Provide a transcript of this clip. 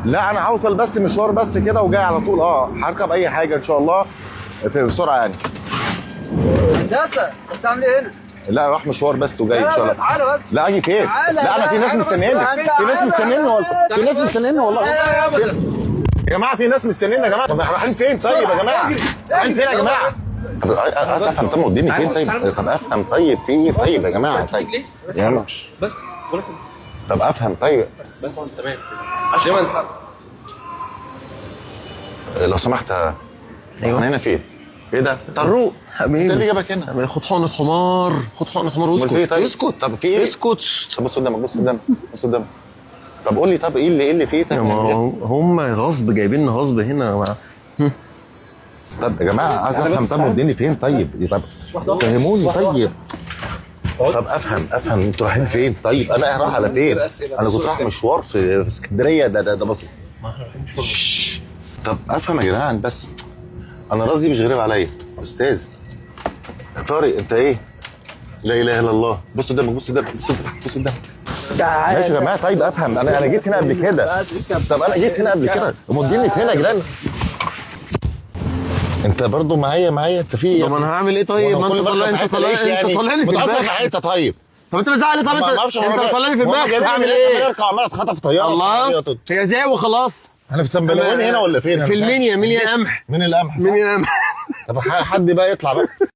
لا انا هوصل بس مشوار بس كده وجاي على طول. هركب اي حاجه ان شاء الله بسرعه يعني. هندسه انت بتعمل ايه هنا؟ لا راح مشوار بس وجاي ان شاء الله. تعالى بس. لا اجي فين؟ لا انا في ناس مستنيني، في ناس مستنيني والله، في ناس مستنيني والله. يا جماعه في ناس مستنينا يا جماعه. طب احنا رايحين فين طيب يا جماعه؟ رايحين فين يا جماعه؟ طب عايز افهم طب وديني فين طيب؟ طب افهم طيب في ايه طيب يا جماعه طيب؟ يلا بس بقول لك طب افهم طيب بس تمام عشان ما انت لو سمحت. ايوه احنا هنا فين؟ ايه ده؟ طروق حبيبي انت اللي جابك هنا؟ خد حقنة حمار، خد حقنة حمار واسكت. في إيه طيب؟ اسكت. طب في ايه؟ اسكت. طب بص قدامك بص قدامك بص قدامك. طب قول لي طب ايه اللي فيه طيب؟ هم غصب جايبين غصب هنا. طب يا جماعه عايز افهم طب وديني فين طيب؟ طب فهموني طيب. طب افهم انتوا رايحين فين طيب؟ انا رايح على فين؟ انا كنت رايح مشوار في اسكندريه ده بسيط. طب افهم يا جدعان بس. انا راسي مش غريب عليا استاذ طارق. انت ايه؟ لا اله الا الله. بص قدامك بص قدامك بص قدامك. ماشي يا جماعه طيب افهم. انا جيت هنا قبل كده. طب انا جيت هنا قبل كده. مديني فين يا جدعان؟ انت برضو معايا انت في ايه؟ طب انا هعمل ايه طيب؟ ما انت طالعني في الباك. طيب طب انت مزعلي. طب انت طالعني في الباك اعمل ايه؟ اركب عمال اتخطف طياره. الله هي زي وخلاص. احنا في سنبلاوين هنا ولا فين؟ في المنيا قمح. من القمح منيا قمح. طب حد بقى يطلع بقى.